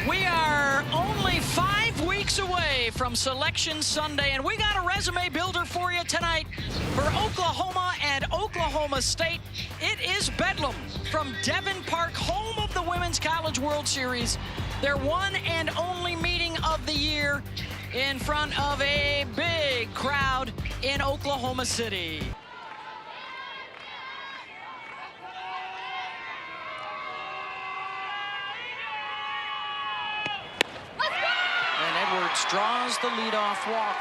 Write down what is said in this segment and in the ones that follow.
We are only 5 weeks away from Selection Sunday, and we got a resume builder for you tonight for Oklahoma and Oklahoma State. It is Bedlam from Devon Park, home of the Women's College World Series. Their one and only meeting of the year in front of a big crowd in Oklahoma City. Draws the leadoff walk.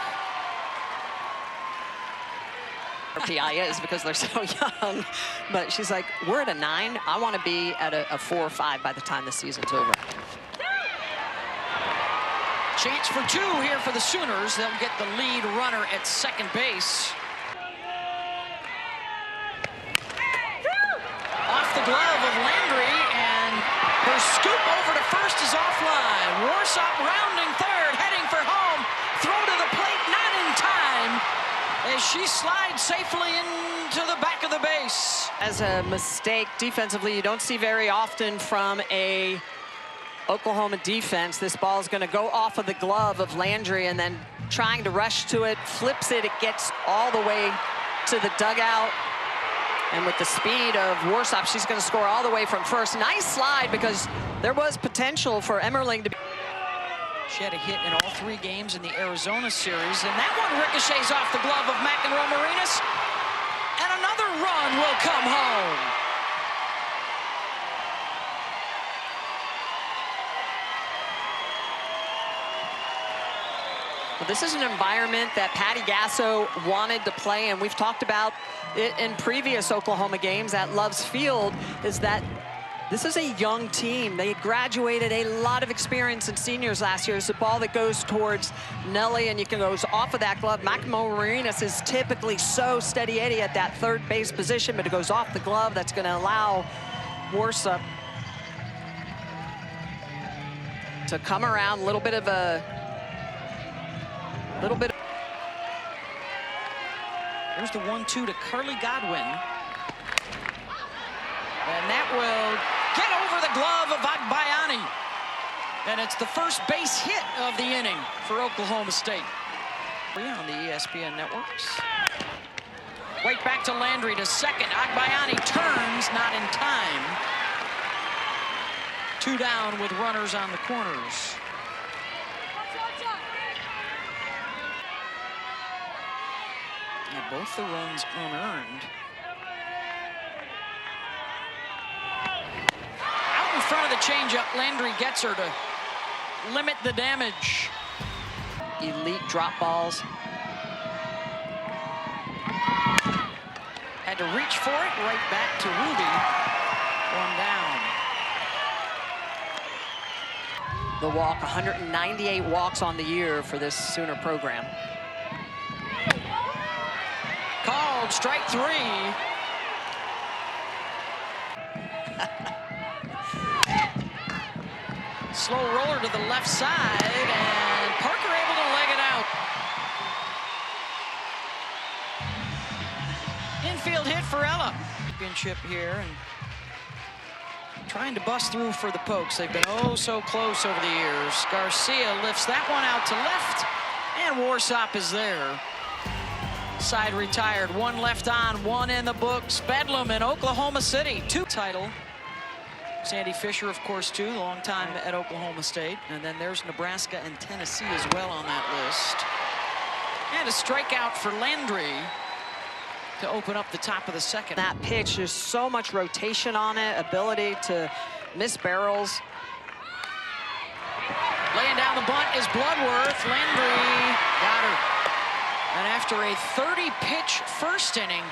PI is because they're so young, but she's like, we're at a 9. I want to be at a 4 or 5 by the time the season's over. Chance for 2 here for the Sooners. They'll get the lead runner at second base. Off the glove of Landry, and her scoop over to first is offline. Warsop rounding third, heading for home. Throw to the plate, not in time, as she slides safely into the back of the base. As a mistake defensively, you don't see very often from a Oklahoma defense. This ball is going to go off of the glove of Landry, and then trying to rush to it, flips it, it gets all the way to the dugout. And with the speed of Warsop, she's going to score all the way from first. Nice slide, because there was potential for Emmerling to be. She had a hit in all 3 games in the Arizona series, and that one ricochets off the glove of McEnroe Marinas, and another run will come home. Well, this is an environment that Patty Gasso wanted to play, and we've talked about it in previous Oklahoma games at Love's Field, is that this is a young team. They graduated a lot of experience in seniors last year. It's a ball that goes towards Nelly, and you can go off of that glove. McEnroe Marinas is typically so steady Eddie at that third base position, but it goes off the glove. That's going to allow Warsop to come around. A little bit of a Here's the 1-2 to Carly Godwin. And that will get over the glove of Agbayani. And it's the first base hit of the inning for Oklahoma State. On the ESPN networks. Right back to Landry to second. Agbayani turns, not in time. 2 down with runners on the corners. Yeah, both the runs unearned. Out in front of the changeup, Landry gets her to limit the damage. Elite drop balls. Had to reach for it, right back to Ruby. 1 down. The walk, 198 walks on the year for this Sooner program. Called strike 3. Slow roller to the left side, and Parker able to leg it out. Infield hit for Ella. Championship here, and trying to bust through for the Pokes. They've been oh so close over the years. Garcia lifts that one out to left, and Warsop is there. Side retired, 1 left on, 1 in the books. Bedlam in Oklahoma City, 2 title. Sandy Fisher, of course, too, long time at Oklahoma State. And then there's Nebraska and Tennessee as well on that list. And a strikeout for Landry to open up the top of the second. That pitch, there's so much rotation on it, ability to miss barrels. Laying down the bunt is Bloodworth. Landry got her. And after a 30-pitch first inning.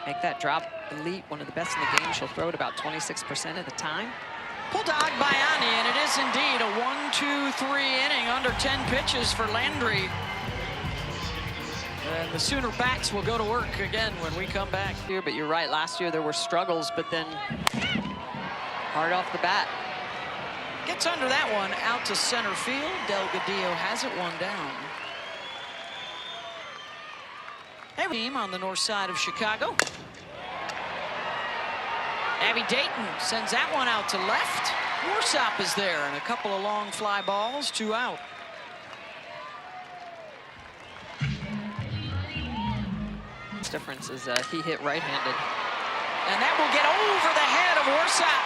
Make that drop elite, one of the best in the game. She'll throw it about 26% of the time. Pulled to Agbayani, and it is indeed a 1-2-3 inning, under 10 pitches for Landry. And the Sooner backs will go to work again when we come back. Here, but you're right, last year there were struggles, but then hard off the bat. Gets under that one, out to center field. Delgadillo has it, 1 down. Hey, team on the north side of Chicago. Abby Dayton sends that one out to left. Warsop is there, and a couple of long fly balls, 2 out. Difference is he hit right-handed. And that will get over the head of Warsop.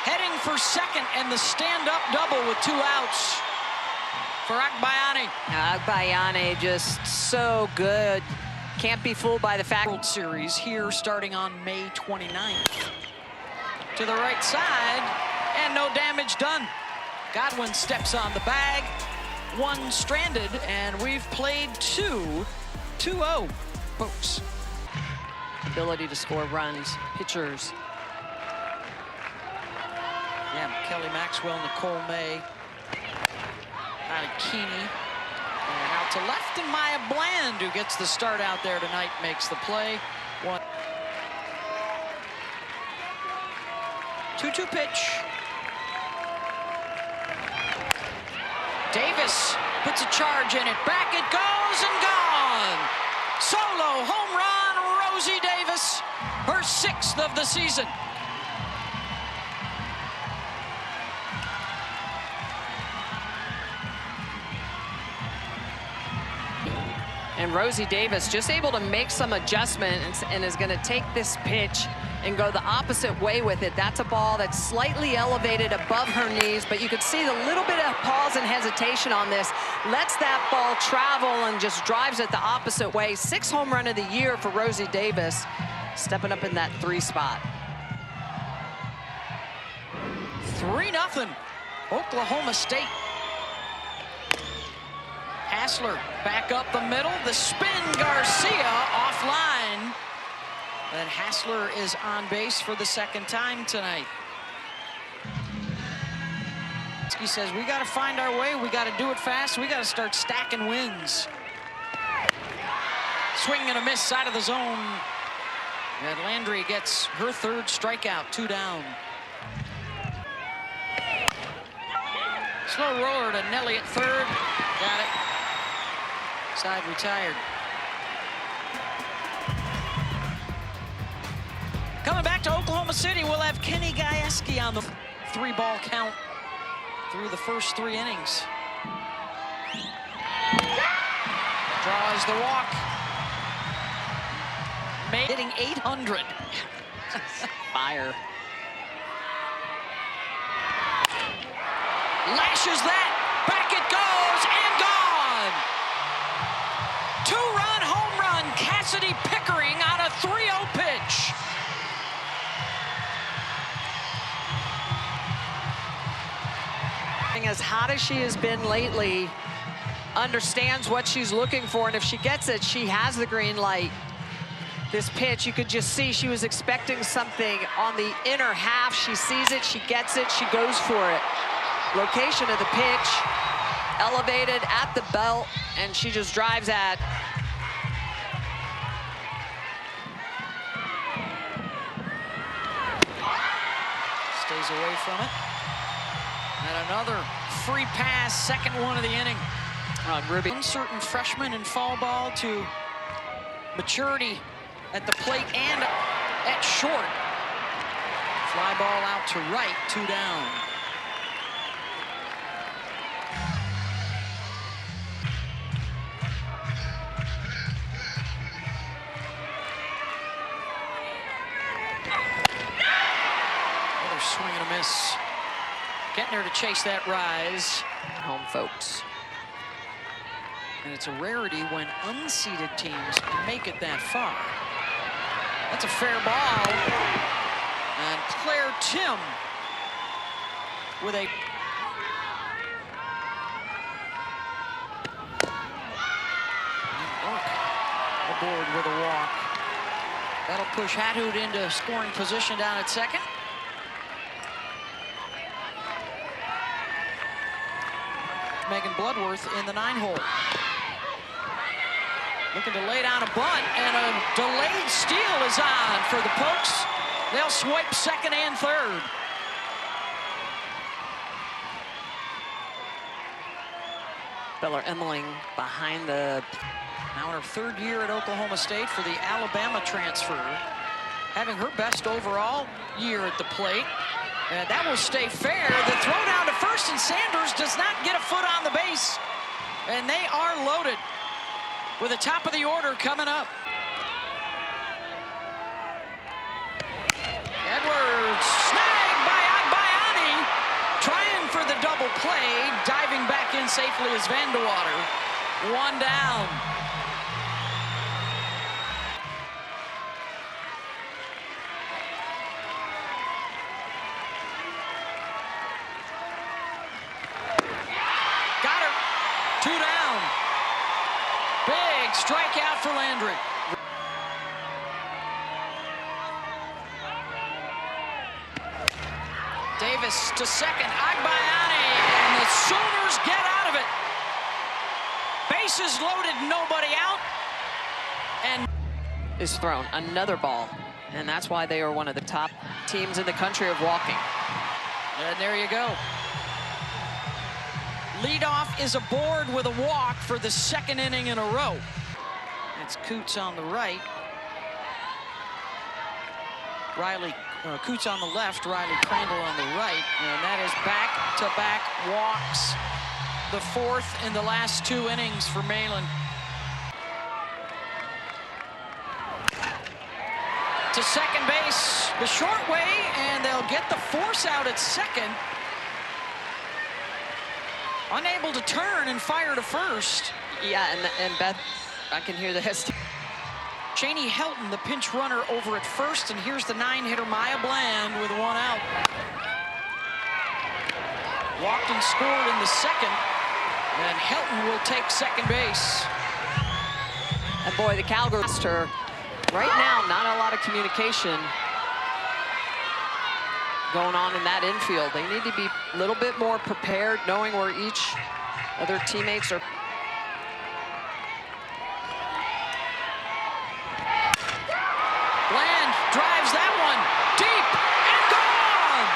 Heading for second, and the stand-up double with 2 outs for Agbayani. Agbayani just so good. Can't be fooled by the fact. World Series here starting on May 29th. To the right side, and no damage done. Godwin steps on the bag. 1 stranded, and we've played 2-0. Folks. Ability to score runs, pitchers. Yeah, Kelly Maxwell, Nicole May, Keeney, and out to left, and Maya Bland, who gets the start out there tonight, makes the play. 2-2 pitch. Davis puts a charge in it. Back it goes and gone. Solo home run, Rosie Davis, her 6th of the season. And Rosie Davis just able to make some adjustments and is going to take this pitch and go the opposite way with it. That's a ball that's slightly elevated above her knees, but you could see the little bit of pause and hesitation on this. Lets that ball travel and just drives it the opposite way. 6th home run of the year for Rosie Davis, stepping up in that 3 spot. 3-0, Oklahoma State. Hassler back up the middle, the spin, Garcia offline. And Hassler is on base for the 2nd time tonight. He says, we got to find our way, we got to do it fast, we got to start stacking wins. Swing and a miss, side of the zone. And Landry gets her 3rd strikeout, 2 down. Slow roller to Nelly at 3rd. Got it. Side retired. Coming back to Oklahoma City, we'll have Kenny Gajewski on the 3-ball count through the first 3 innings. Draws the walk. Hitting 800. Fire. Lashes that. Back it goes and gone. 2-run home run. Cassidy Pickering on a 3-0 pitch. As hot as she has been lately, understands what she's looking for, and if she gets it, she has the green light. This pitch, you could just see she was expecting something on the inner half. She sees it, she gets it, she goes for it. Location of the pitch, elevated at the belt, and she just drives at. Stays away from it. And another free pass, 2nd one of the inning. Ruby. Uncertain freshman in fall ball to maturity at the plate and at short. Fly ball out to right, 2 down. Another swing and a miss. Getting her to chase that rise. Home folks. And it's a rarity when unseeded teams make it that far. That's a fair ball. And Claire Tim with a... aboard with a walk. That'll push Hathout into scoring position down at 2nd. Megan Bloodworth in the 9-hole. Looking to lay down a bunt, and a delayed steal is on for the Pokes. They'll swipe 2nd and 3rd. Bella Emmeling behind the... Now in her 3rd year at Oklahoma State for the Alabama transfer. Having her best overall year at the plate. And that will stay fair. The throw down to first, and Sanders does not get a foot on the base. And they are loaded with the top of the order coming up. Edwards, snagged by Agbayani, trying for the double play, diving back in safely as Vandewater. One down. Got her. 2 down. Big strikeout for Landry. Davis to second. Agbayani, and the Sooners get out of it. Bases loaded, nobody out. And Is thrown another ball, and that's why they are one of the top teams in the country of walking. And there you go. Leadoff is aboard with a walk for the second inning in a row. That's Coots on the right. Coots on the left, Riley Crandall on the right. And that is back-to-back walks. The fourth in the last 2 innings for Malin. To second base, the short way, and they'll get the force out at second. Unable to turn and fire to first. Yeah, and Beth, I can hear this. Cheney Helton, the pinch runner, over at first, and here's the 9-hitter Maya Bland with 1 out. Walked and scored in the second, and Helton will take second base. And boy, the Cowgirls, right now, not a lot of communication going on in that infield. They need to be a little bit more prepared, knowing where each of their teammates are. Bland drives that one deep and gone.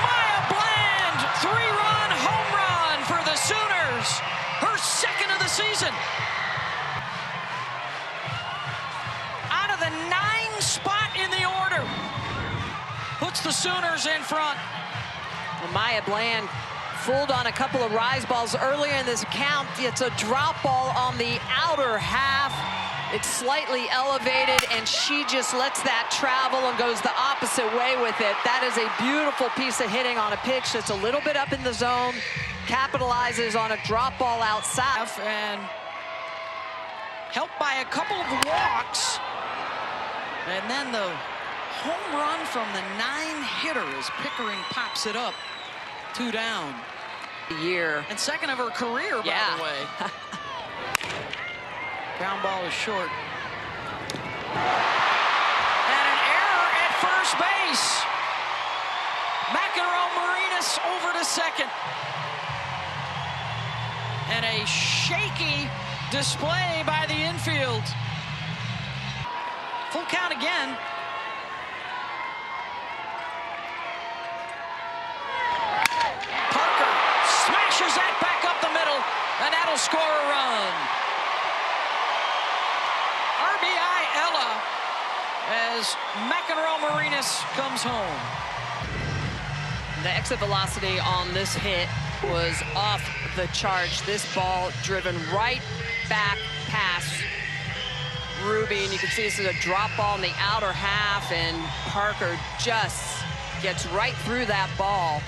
Maya Bland, 3-run home run for the Sooners. Her second of the season. Out of the 9 spot in the order. Puts the Sooners in front. And Maya Bland fooled on a couple of rise balls earlier in this count. It's a drop ball on the outer half. It's slightly elevated, and she just lets that travel and goes the opposite way with it. That is a beautiful piece of hitting on a pitch that's a little bit up in the zone, capitalizes on a drop ball outside. And helped by a couple of walks. And then the home run from the 9-hitter as Pickering pops it up. 2 down. Year. And second of her career, by the way. Ground ball is short. And an error at first base. McEnroe Marinas over to second. And a shaky display by the infield. Full count again. Parker smashes that back up the middle, and that'll score a run. RBI Ella as McEnroe Marinas comes home. The exit velocity on this hit was off the charts. This ball driven right back past Ruby, and you can see this is a drop ball in the outer half, and Parker just gets right through that ball.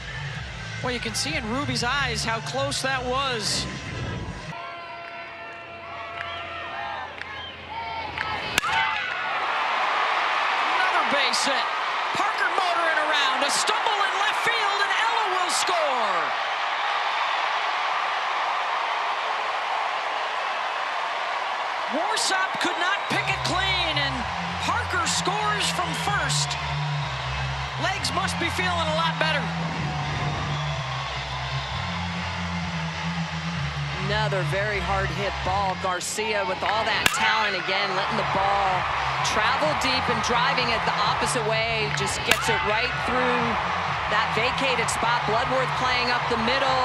Well, you can see in Ruby's eyes how close that was. Another base hit. Parker motoring around. A stumble in left field, and Ella will score. Warsop could not pick it clean, and Parker scores from first. Legs must be feeling a lot better. Another very hard hit ball. Garcia with all that talent again, letting the ball travel deep and driving it the opposite way. Just gets it right through that vacated spot. Bloodworth playing up the middle.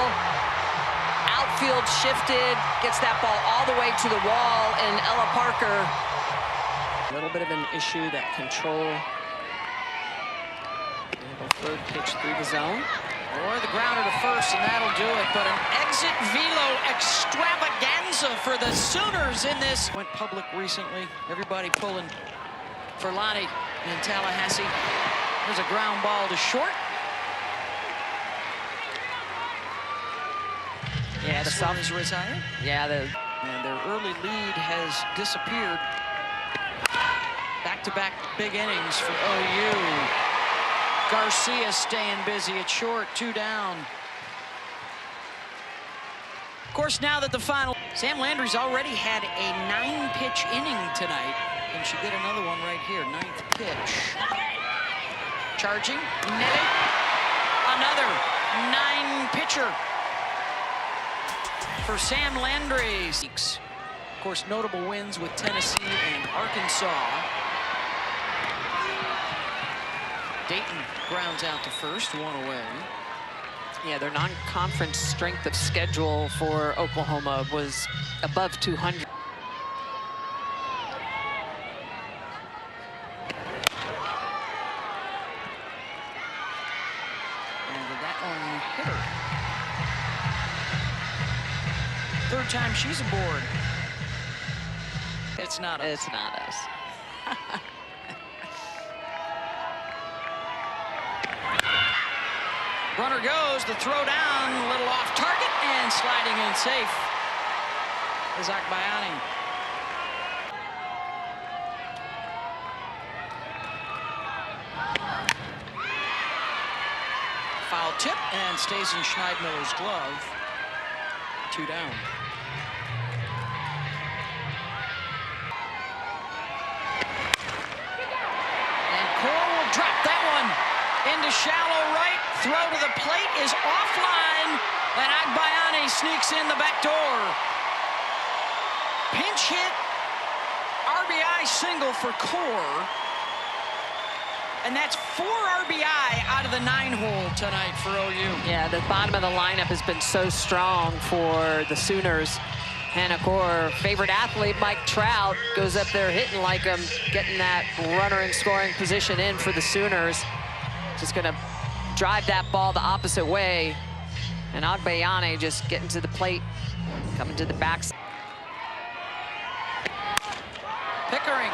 Outfield shifted, gets that ball all the way to the wall, and Ella Parker. A little bit of an issue, that control Road pitch through the zone. Or the grounder to first, and that'll do it. But an exit velo extravaganza for the Sooners in this. Went public recently. Everybody pulling for Lonnie in Tallahassee. There's a ground ball to short. Yeah, the South is retired. Yeah, And their early lead has disappeared. Back-to-back big innings for OU. Garcia staying busy at short, 2 down. Of course, now that the final... Sam Landry's already had a 9-pitch inning tonight, and she get another one right here, 9th pitch. Charging, Nelly, another 9-pitcher for Sam Landry. Of course, notable wins with Tennessee and Arkansas. Dayton grounds out to first, 1 away. Yeah, their non-conference strength of schedule for Oklahoma was above 200. And that one hit her. 3rd time she's aboard. It's not us. It's not us. Runner goes, the throw down, a little off target, and sliding in safe is Akbayani. Foul tip, and stays in Schneidmiller's glove. 2 down. And Cole will drop that one into shallow right. Throw to the plate is offline, and Agbayani sneaks in the back door. Pinch hit, RBI single for Core. And that's 4 RBI out of the 9-hole tonight for OU. Yeah, the bottom of the lineup has been so strong for the Sooners. Hannah Core, favorite athlete, Mike Trout, goes up there hitting like him, getting that runner in scoring position in for the Sooners. Just gonna drive that ball the opposite way. And Agbayani just getting to the plate, coming to the backside. Pickering,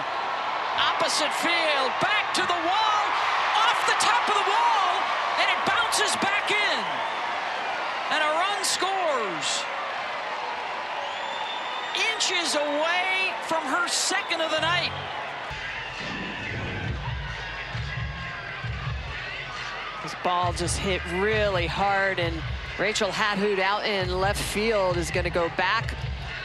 opposite field, back to the wall, off the top of the wall, and it bounces back in. And a run scores. Inches away from her 2nd of the night. This ball just hit really hard, and Rachel Hathout out in left field is going to go back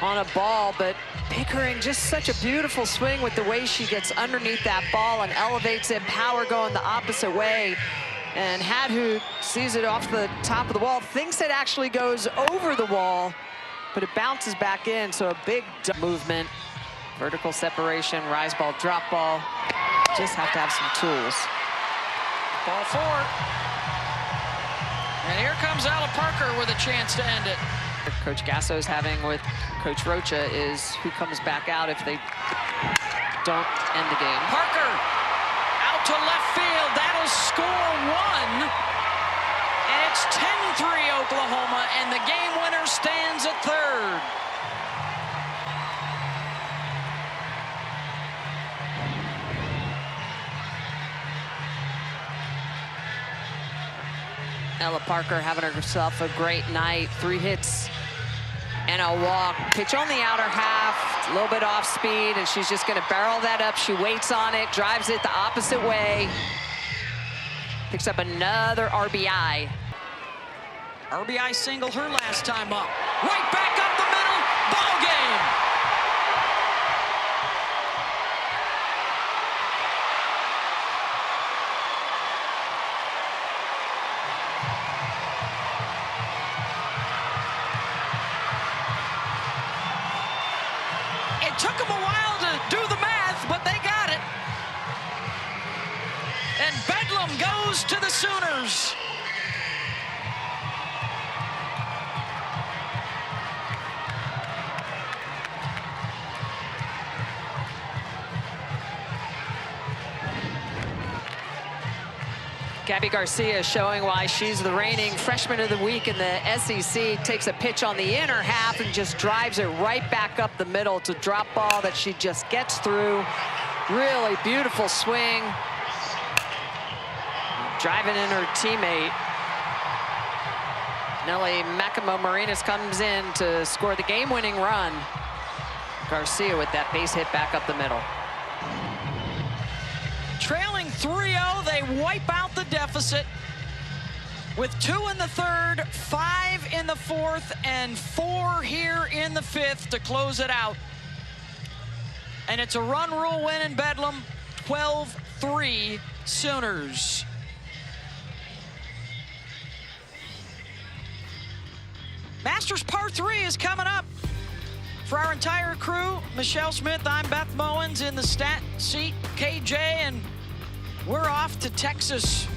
on a ball, but Pickering, just such a beautiful swing with the way she gets underneath that ball and elevates it, power going the opposite way. And Hathout sees it off the top of the wall, thinks it actually goes over the wall, but it bounces back in, so a big movement. Vertical separation, rise ball, drop ball. Just have to have some tools. Ball 4. And here comes Ella Parker with a chance to end it. Coach Gasso's having with Coach Rocha is who comes back out if they don't end the game. Parker out to left field. That'll score 1. And it's 10-3 Oklahoma, and the game winner stands at 3rd. Ella Parker having herself a great night. 3 hits and a walk. Pitch on the outer half, a little bit off speed, and she's just going to barrel that up. She waits on it, drives it the opposite way. Picks up another RBI. RBI single her last time up. Right back up the middle. Ball game. It took them a while to do the math, but they got it. And Bedlam goes to the Sooners. Gabby Garcia showing why she's the reigning freshman of the week in the SEC. Takes a pitch on the inner half and just drives it right back up the middle to drop ball that she just gets through. Really beautiful swing. Driving in her teammate. Nelly Makimo-Marinas comes in to score the game-winning run. Garcia with that base hit back up the middle. Trailing 3-0, they wipe out the deficit with 2 in the third, 5 in the fourth, and 4 here in the fifth to close it out. And it's a run rule win in Bedlam, 12-3 Sooners. Masters Par 3 is coming up. For our entire crew, Michelle Smith, I'm Beth Mowins in the stat seat, KJ, and we're off to Texas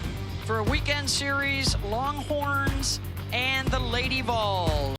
for a weekend series, Longhorns and the Lady Vols.